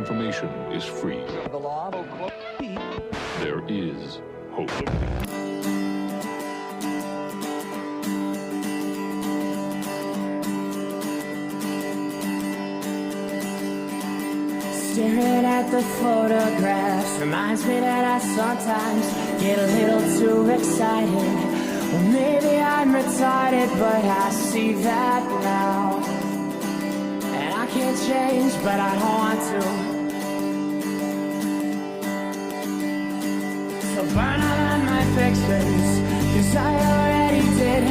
information is free. The law. There is hope. Staring at the photographs reminds me that I sometimes get a little too excited. Well, maybe I'm retarded, but I see that now. And I can't change, but I don't want to. So burn out on my pictures, 'cause I already did.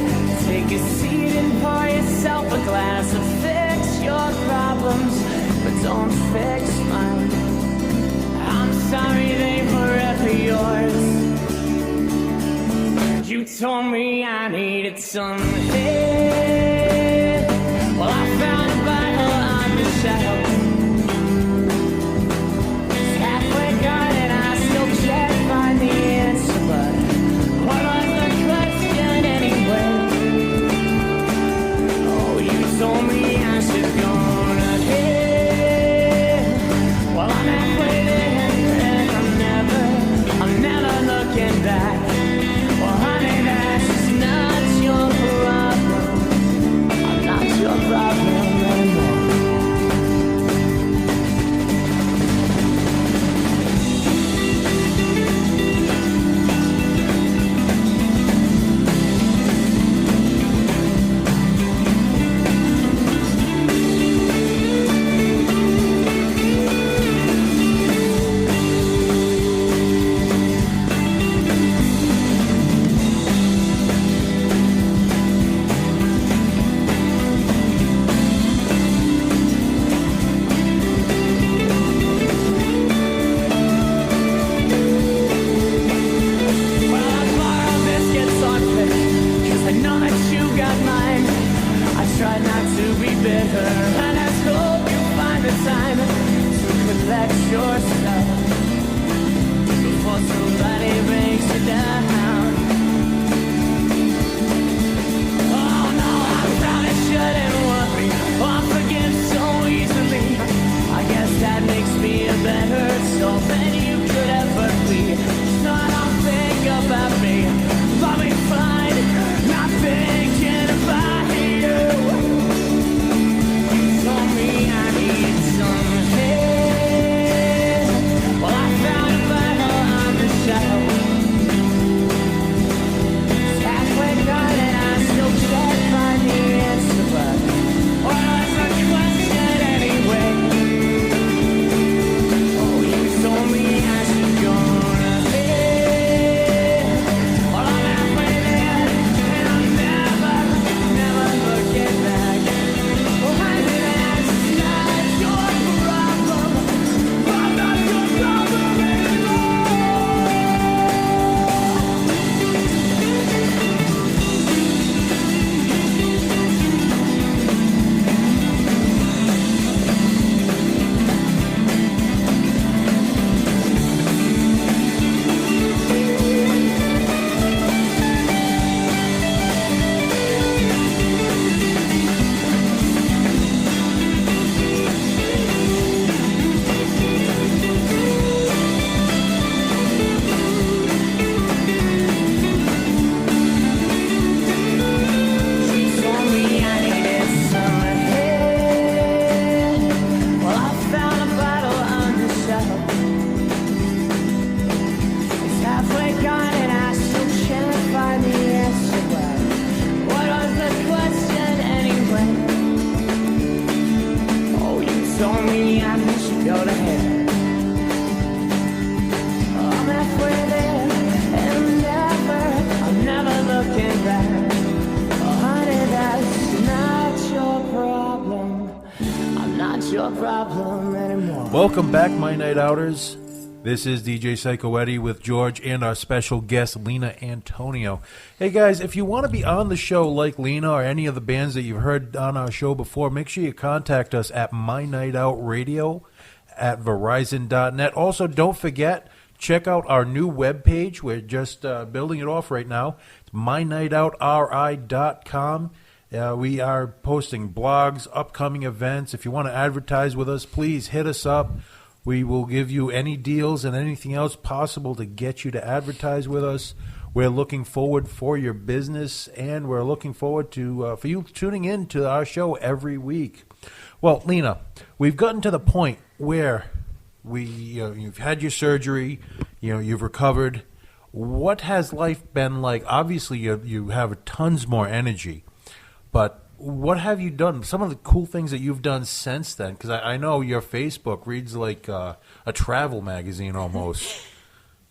Take a seat and pour yourself a glass and fix your problems, but don't fix mine. I'm sorry they were ever yours. You told me I needed some help. Well, I found a Bible on the shelf. It's halfway gone and I still can't find the answer, but what was the question anyway? Oh, you told me I should go ahead. Well, I'm halfway there and I'm never looking back. Well, honey, that's not your problem. I'm not your problem anymore. Welcome back, my night outers. This is DJ Psycho Eddie with George and our special guest, Lena Antonio. Hey guys, if you want to be on the show like Lena or any of the bands that you've heard on our show before, make sure you contact us at MyNightOut Radio at Verizon.net. Also, don't forget, check out our new webpage. We're just building it off right now. It's MyNightOutRI.com. We are posting blogs, upcoming events. If you want to advertise with us, please hit us up. We will give you any deals and anything else possible to get you to advertise with us. We're looking forward for your business, and we're looking forward to for you tuning in to our show every week. Well, Lena, we've gotten to the point where you've had your surgery, you've recovered. What has life been like? Obviously, you have tons more energy, but what have you done? Some of the cool things that you've done since then, because I know your Facebook reads like a travel magazine almost.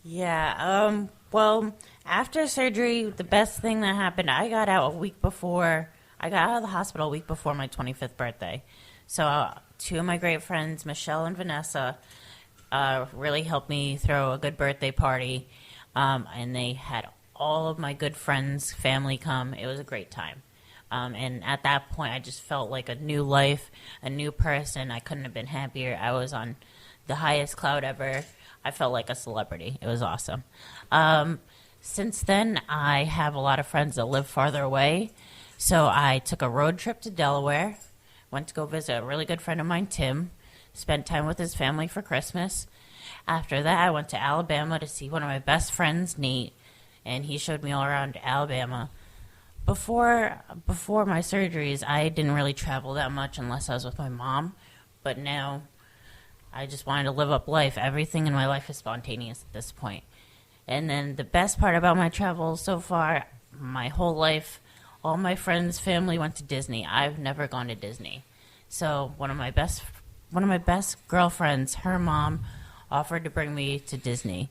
Yeah. Well, after surgery, the best thing that happened, I got out of the hospital a week before my 25th birthday. So two of my great friends, Michelle and Vanessa, really helped me throw a good birthday party. And they had all of my good friends, family come. It was a great time. And at that point, I just felt like a new life, a new person. I couldn't have been happier. I was on the highest cloud ever. I felt like a celebrity. It was awesome. Since then, I have a lot of friends that live farther away. So I took a road trip to Delaware, went to go visit a really good friend of mine, Tim, spent time with his family for Christmas. After that, I went to Alabama to see one of my best friends, Nate, and he showed me all around Alabama. Before my surgeries, I didn't really travel that much unless I was with my mom, but now I just wanted to live up life. Everything in my life is spontaneous at this point. And then the best part about my travels so far, my whole life, all my friends, family went to Disney. I've never gone to Disney. So one of my best girlfriends, her mom, offered to bring me to Disney.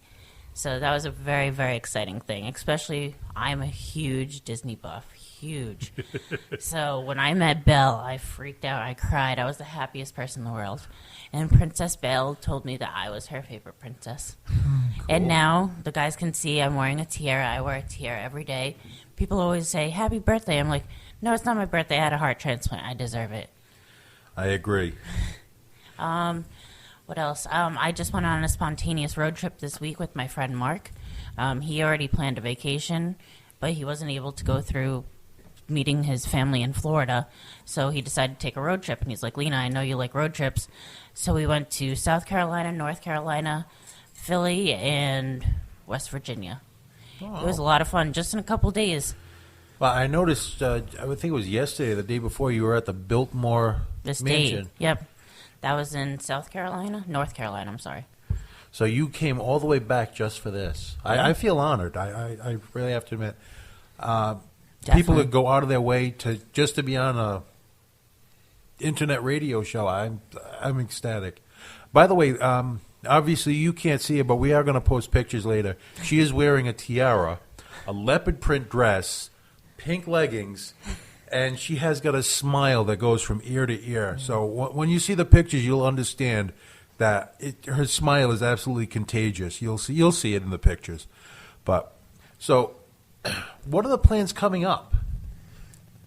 So that was a very, very exciting thing, especially I'm a huge Disney buff, huge. So when I met Belle, I freaked out, I cried. I was the happiest person in the world. And Princess Belle told me that I was her favorite princess. Cool. And now the guys can see I'm wearing a tiara. I wear a tiara every day. People always say, happy birthday. I'm like, no, it's not my birthday. I had a heart transplant. I deserve it. I agree. What else? I just went on a spontaneous road trip this week with my friend Mark. He already planned a vacation, but he wasn't able to go through meeting his family in Florida, so he decided to take a road trip. And he's like, Lena, I know you like road trips. So we went to South Carolina, North Carolina, Philly, and West Virginia. Oh. It was a lot of fun, just in a couple days. Well, I noticed, I would think it was yesterday, the day before, you were at the Biltmore Mansion. Yep. That was in North Carolina, I'm sorry. So you came all the way back just for this. I feel honored. I really have to admit. People that go out of their way to be on a internet radio show, I'm ecstatic. By the way, obviously you can't see it, but we are going to post pictures later. She is wearing a tiara, a leopard print dress, pink leggings, and she has got a smile that goes from ear to ear. So when you see the pictures, you'll understand that her smile is absolutely contagious. You'll see it in the pictures. But so, what are the plans coming up?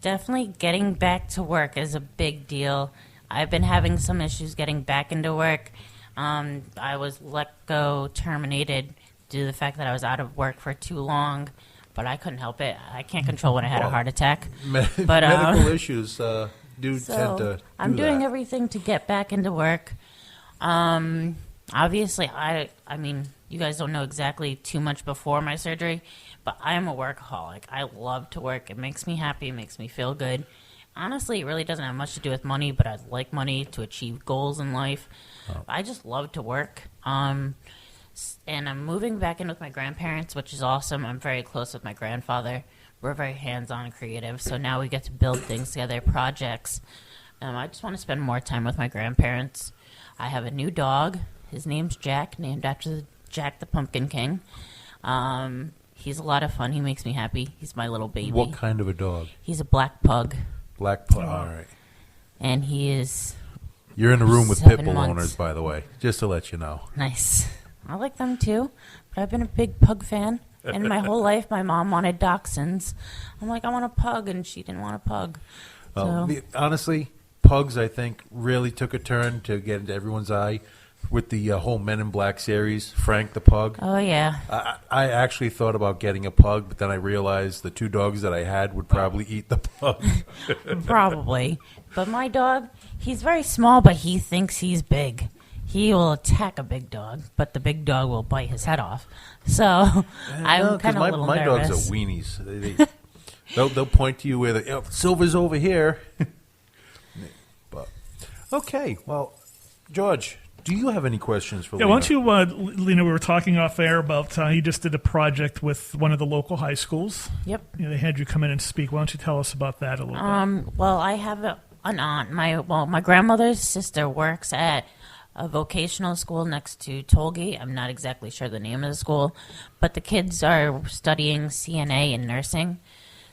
Definitely getting back to work is a big deal. I've been having some issues getting back into work. I was terminated due to the fact that I was out of work for too long. But I couldn't help it. I can't control when I had a heart attattack. But medical issues tend to I'm doing everything to get back into work. Obviously, I mean, you guys don't know exactly too much before my surgery, but I am a workaholic. I love to work. It makes me happy. It makes me feel good. Honestly, it really doesn't have much to do with money, but I like money to achieve goals in life. Oh. I just love to work. And I'm moving back in with my grandparents, which is awesome. I'm very close with my grandfather. We're very hands-on and creative, so now we get to build things together, projects. I just want to spend more time with my grandparents. I have a new dog. His name's Jack, named after Jack the Pumpkin King. He's a lot of fun. He makes me happy. He's my little baby. What kind of a dog? He's a black pug. Black pug, all right. And he is... You're in a room with pit bull owners, by the way, just to let you know. Nice. I like them too, but I've been a big pug fan. And my whole life, my mom wanted dachshunds. I'm like, I want a pug, and she didn't want a pug. Honestly, pugs, I think, really took a turn to get into everyone's eye with the whole Men in Black series, Frank the Pug. Oh, yeah. I actually thought about getting a pug, but then I realized the two dogs that I had would probably eat the pug. Probably. But my dog, he's very small, but he thinks he's big. he will attack a big dog, but the big dog will bite his head off. So I'm kind of a little my nervous. dogs are weenies. They'll point to you where the silver's over here. But okay, well, George, do you have any questions for Lena? Why don't you, Lena, we were talking off air about you just did a project with one of the local high schools. Yep. They had you come in and speak. Why don't you tell us about that a little bit? Well, I have an aunt. My grandmother's sister works at a vocational school next to Tollgate. I'm not exactly sure the name of the school, but the kids are studying CNA and nursing.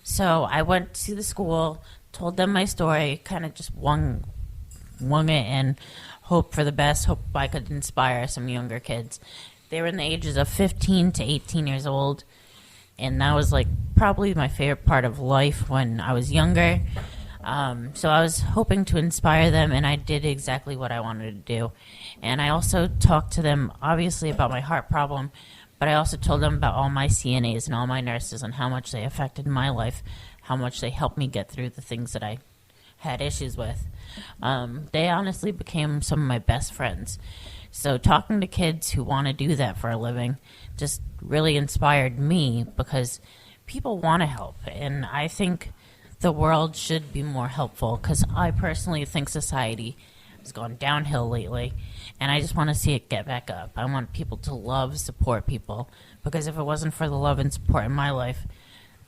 So I went to the school, told them my story, kind of just wung it and hope for the best, hope I could inspire some younger kids. They were in the ages of 15 to 18 years old, and that was like probably my favorite part of life when I was younger. So I was hoping to inspire them, and I did exactly what I wanted to do. And I also talked to them, obviously, about my heart problem, but I also told them about all my CNAs and all my nurses and how much they affected my life, how much they helped me get through the things that I had issues with. They honestly became some of my best friends. So talking to kids who want to do that for a living just really inspired me, because people want to help, and I think the world should be more helpful, because I personally think society has gone downhill lately, and I just want to see it get back up. I want people to love, support people, because if it wasn't for the love and support in my life,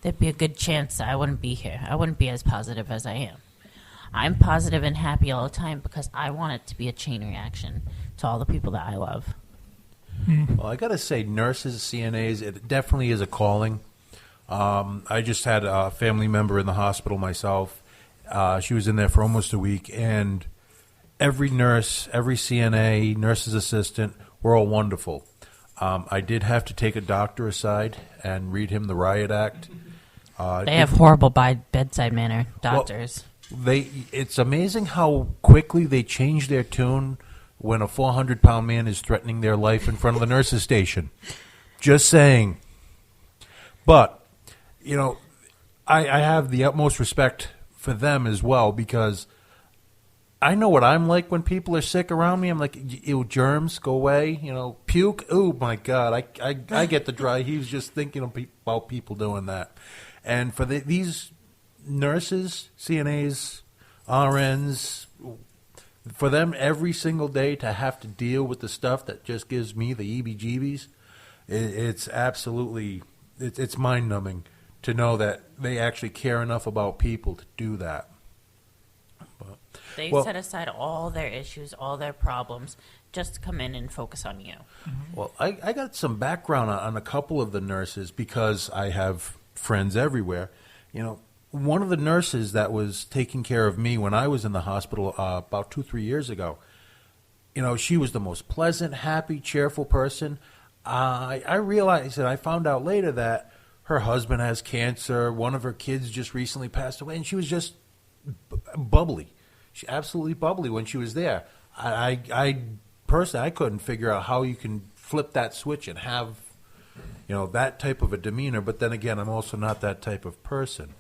there'd be a good chance that I wouldn't be here. I wouldn't be as positive as I am. I'm positive and happy all the time because I want it to be a chain reaction to all the people that I love. Well, I got to say, nurses, CNAs, it definitely is a calling. I just had a family member in the hospital myself. She was in there for almost a week, and every nurse, every CNA, nurse's assistant, were all wonderful. I did have to take a doctor aside and read him the Riot Act. They have horrible bedside manner, doctors. Well, it's amazing how quickly they change their tune when a 400-pound man is threatening their life in front of the nurse's station. Just saying. But, you know, I have the utmost respect for them as well, because I know what I'm like when people are sick around me. I'm like, ew, germs, go away. You know, puke. Oh, my God. I get the dry heaves just thinking about people doing that. And for these nurses, CNAs, RNs, for them every single day to have to deal with the stuff that just gives me the EBGBs, it's absolutely, it's mind-numbing to know that they actually care enough about people to do that. They set aside all their issues, all their problems, just to come in and focus on you. Well, I got some background on a couple of the nurses because I have friends everywhere. You know, one of the nurses that was taking care of me when I was in the hospital about 2-3 years ago, you know, she was the most pleasant, happy, cheerful person. I realized, and I found out later, that her husband has cancer. One of her kids just recently passed away, and she was just bubbly. She absolutely bubbly when she was there. I personally, I couldn't figure out how you can flip that switch and have, you know, that type of a demeanor. But then again, I'm also not that type of person.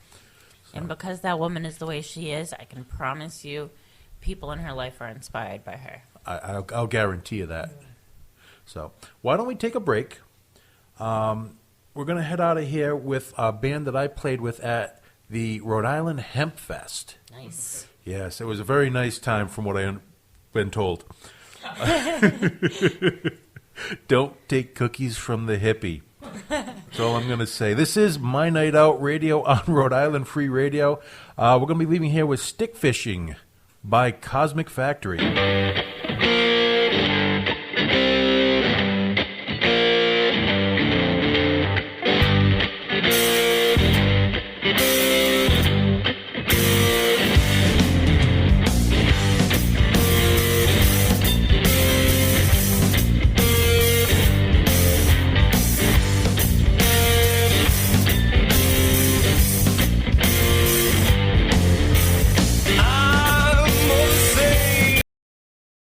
So. And because that woman is the way she is, I can promise you people in her life are inspired by her. I'll guarantee you that. So why don't we take a break? We're going to head out of here with a band that I played with at the Rhode Island Hemp Fest. Nice. Yes, it was a very nice time from what I've been told. Don't take cookies from the hippie. That's all I'm going to say. This is MyNightOut Radio on Rhode Island Free Radio. We're going to be leaving here with Stick Fishing by Cosmic Factory.